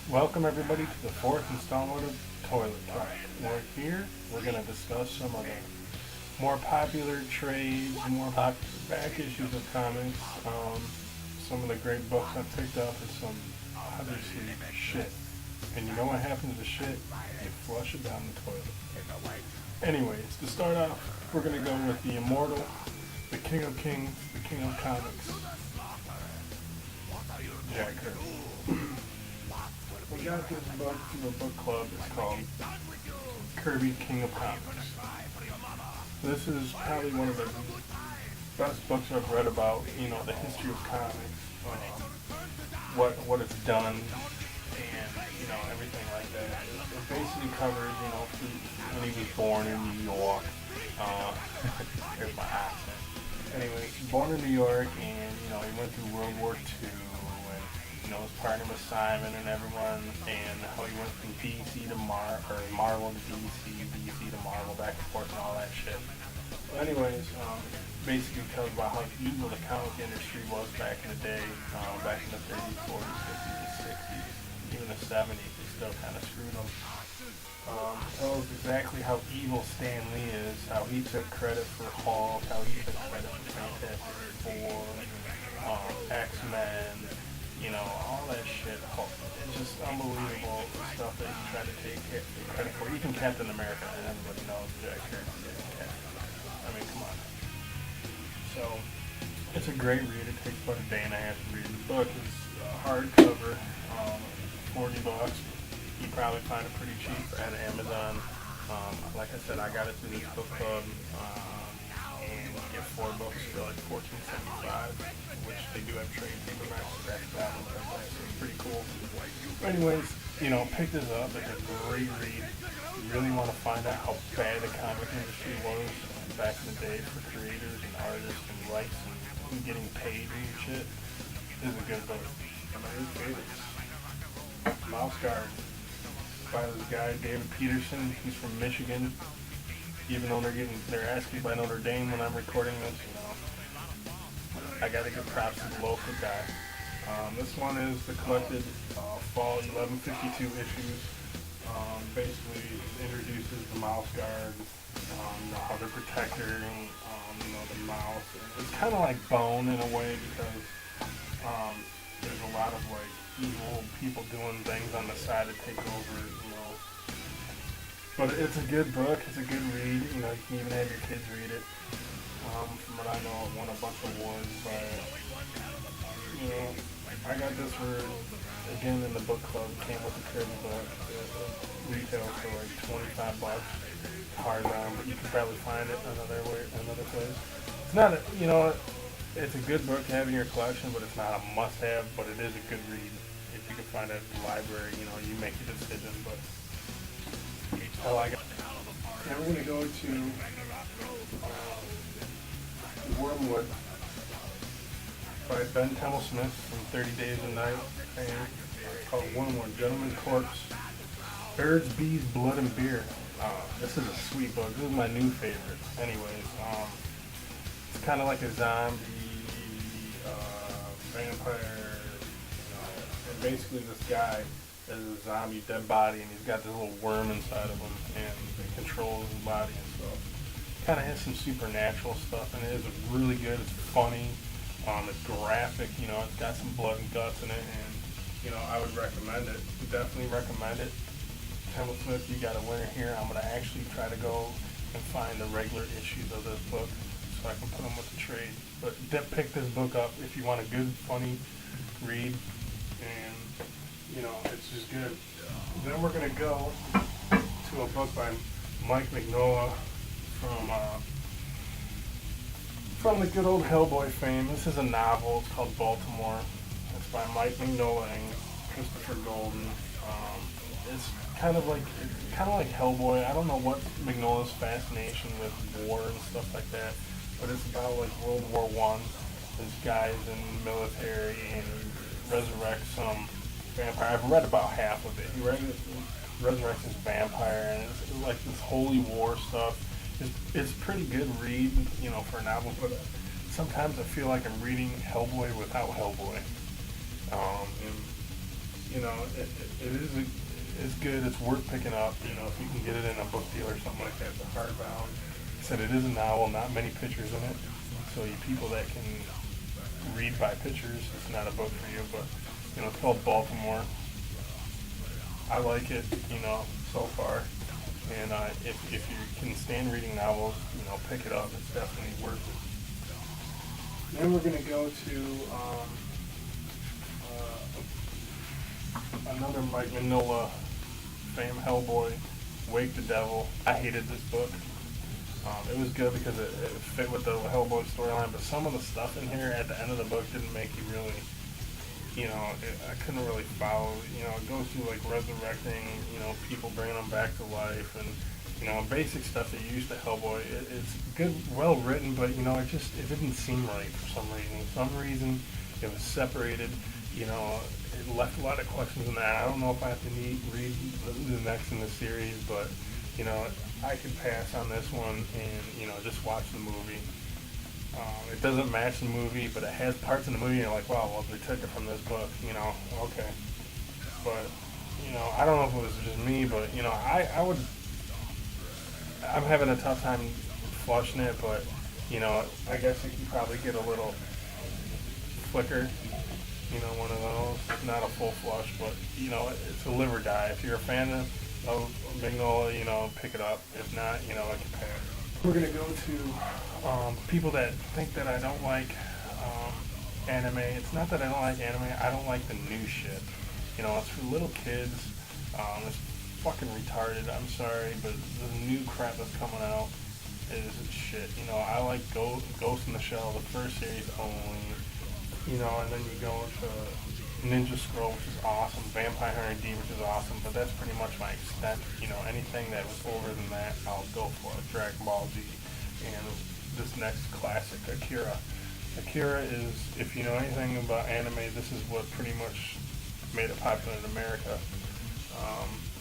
Welcome everybody to the fourth installment of Toilet Talk. We're going to discuss some of the more popular trades, more popular back issues of comics, some of the great books I've picked up, and some obviously shit. And you know what happens to shit? You flush it down the toilet. Anyways, to start off, we're going to go with the immortal, the king of kings, the king of comics, Jack Kirby. We got this book from a book club. It's called Kirby King of Comics. This is probably one of the best books I've read about, the history of comics, what it's done, and, everything like that. It basically covers, when he was born in New York. Here's my accent. Anyway, born in New York, and, he went through World War II. His partner was Simon and everyone, and how he went from DC to Marvel to DC to Marvel, back and forth and all that shit. Well, anyways, basically tells about how evil the comic industry was back in the day, back in the 30s, 40s, 50s, and 60s, even the 70s, they still kind of screwed them. Tells exactly how evil Stan Lee is, how he took credit for Hulk, how he took credit for Fantastic Four, X-Men, all that shit. It's just unbelievable stuff that he tried to take credit for. Even Captain America, and everybody knows Jack Kirby is Captain America. I mean, come on. So, it's a great read. It takes about a day and a half to read. The book is hardcover, $40. You probably find it pretty cheap at Amazon. Like I said, I got it through this book club. And you get 4 books for like $14.75, which they do have trade paperbacks, scratch battles, so it's pretty cool. But anyways, pick this up. It's a great read. You really want to find out how bad the comic industry was back in the day for creators and artists and rights and getting paid and shit. This is a good book. One of my favorites. Mouse Guard by this guy, David Peterson. He's from Michigan. Even though they're asking by Notre Dame when I'm recording this, I gotta give props to the local guy. This one is the collected fall 1152 issues. Basically introduces the Mouse Guard, how they're protecting, the mouse. It's kind of like Bone in a way because there's a lot of evil people doing things on the side to take over, But it's a good book. It's a good read. You can even have your kids read it. From what I know, it won a bunch of awards. But I got this for again in the book club. It came with the Kirby book. It retails for like $25. Hardbound, but you can probably find it another place. It's not it's a good book to have in your collection, but it's not a must-have. But it is a good read. If you can find it at the library, you make your decision. But all I got. Now we're going to go to Wormwood by Ben Temple Smith from 30 Days a Night. And it's called Wormwood, Gentleman's Corpse, Birds, Bees, Blood, and Beer. This is a sweet book. This is my new favorite. Anyways, it's kind of like a zombie vampire. And basically this guy is a zombie dead body, and he's got this little worm inside of him, and it controls his body and stuff. Kind of has some supernatural stuff, and it is really good. It's funny, it's graphic, it's got some blood and guts in it, and I would recommend it. Definitely recommend it. Temple Smith, you got a winner here. I'm gonna actually try to go and find the regular issues of this book so I can put them with the trade. But pick this book up if you want a good, funny read, and it's just good. Then we're going to go to a book by Mike Mignola from the good old Hellboy fame. This is a novel. It's called Baltimore. It's by Mike Mignola and Christopher Golden. It's kind of like Hellboy. I don't know what Mignola's fascination with war and stuff like that, but it's about World War I. This guy's in the military and resurrects some vampire. I've read about half of it. He resurrects this vampire, and it's like this holy war stuff. It's pretty good read, for a novel, but sometimes I feel like I'm reading Hellboy without Hellboy. And you know, it's good. It's worth picking up. You know, if you can get it in a book deal or something like that, it's a hardbound. Like I said, it is a novel, not many pictures in it. So you people that can read by pictures, it's not a book for you. But you know, it's called Baltimore. I like it. You know, so far. And if you can stand reading novels, you know, pick it up. It's definitely worth it. Then we're gonna go to another Mike Mignola fame, Hellboy, Wake the Devil. I hated this book. It was good because it fit with the Hellboy storyline, but some of the stuff in here at the end of the book didn't make you really, you know, I couldn't really follow. You know, it goes through like resurrecting, you know, people bringing them back to life, and you know, basic stuff that you used to Hellboy. It's good, well written, but you know, it didn't seem right for some reason. For some reason, it was separated. You know, it left a lot of questions in that. I don't know if I have to read the next in the series, but you know, I could pass on this one and you know, just watch the movie. It doesn't match the movie, but it has parts in the movie. You're like, wow, well, they took it from this book. You know, okay. But you know, I don't know if it was just me, but you know, I'm having a tough time flushing it, but you know, I guess you can probably get a little flicker. You know, one of those. Not a full flush, but you know, it's a live or die. If you're a fan of Mignola, you know, pick it up. If not, you know, I can pass. We're gonna go to people that think that I don't like anime. It's not that I don't like anime. I don't like the new shit. You know, it's for little kids. It's fucking retarded. I'm sorry, but the new crap that's coming out is shit. You know, I like Ghost in the Shell, the first series only. You know, and then you go to Ninja Scroll, which is awesome, Vampire Hunter D, which is awesome, but that's pretty much my extent. You know, anything that was over than that, I'll go for. Dragon Ball Z, and this next classic, Akira. Akira is, if you know anything about anime, this is what pretty much made it popular in America.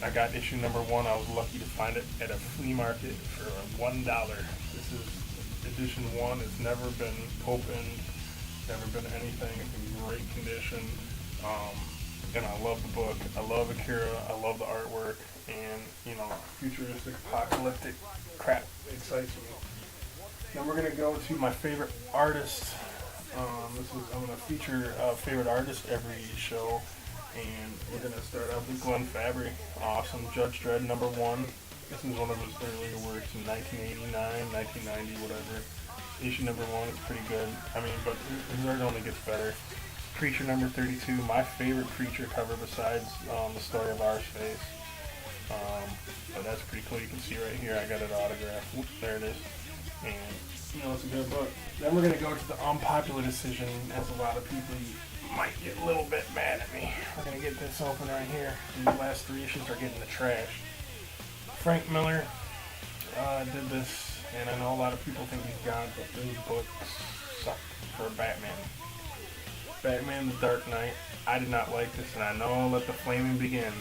I got issue number 1. I was lucky to find it at a flea market for $1. This is edition 1. It's never been opened. Never been anything. It's in great condition, and I love the book. I love Akira. I love the artwork, and you know, futuristic, apocalyptic crap excites me. Then we're gonna go to my favorite artist. I'm gonna feature a favorite artist every show, and we're gonna start off with Glenn Fabry. Awesome, Judge Dredd #1. This is one of his earlier works in 1989, 1990, whatever. Issue number 1 is pretty good. I mean, but his art only gets better. Preacher number 32, my favorite Preacher cover besides the story of Arseface. But that's pretty cool. You can see right here, I got it autographed. Whoops, there it is. And, you know, it's a good book. Then we're going to go to the unpopular decision, as a lot of people might get a little bit mad at me. We're going to get this open right here. These last 3 issues are getting the trash. Frank Miller did this. And I know a lot of people think he's gone, but those books suck for Batman. Batman the Dark Knight. I did not like this, and I know Let the Flaming Begin.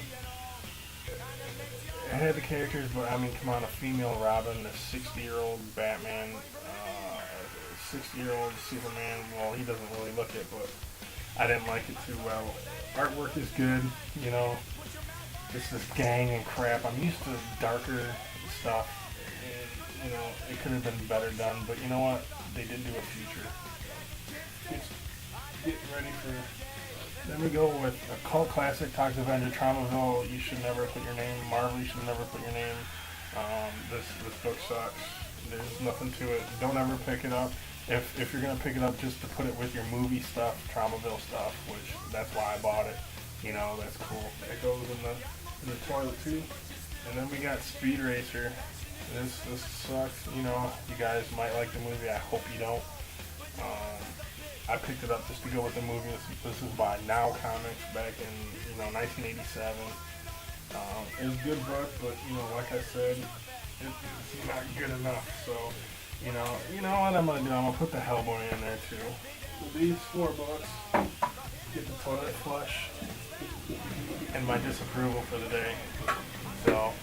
It had the characters, but I mean, come on, a female Robin, a 60-year-old Batman, 60-year-old Superman. Well, he doesn't really look it, but I didn't like it too well. Artwork is good, you know. It's this gang and crap. I'm used to darker stuff. You know, it could have been better done, but you know what? They did do a future. Getting ready for... Then we go with a cult classic, Toxic Avenger, Traumaville. You should never put your name. Marvel, you should never put your name. This book sucks. There's nothing to it. Don't ever pick it up. If you're going to pick it up, just to put it with your movie stuff, Traumaville stuff, which that's why I bought it. You know, that's cool. It goes in the toilet too. And then we got Speed Racer. This sucks. You know, you guys might like the movie. I hope you don't. I picked it up just to go with the movie. This is by Now Comics back in 1987. It was a good book, but like I said, it's not good enough. So you know what I'm gonna do? I'm gonna put the Hellboy in there too. So these 4 books get the toilet flush and my disapproval for the day. So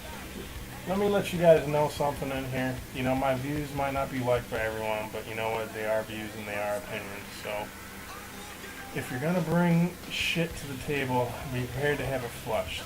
let me let you guys know something in here. You know, my views might not be liked by everyone, but you know what? They are views and they are opinions. So, if you're gonna bring shit to the table, be prepared to have it flushed.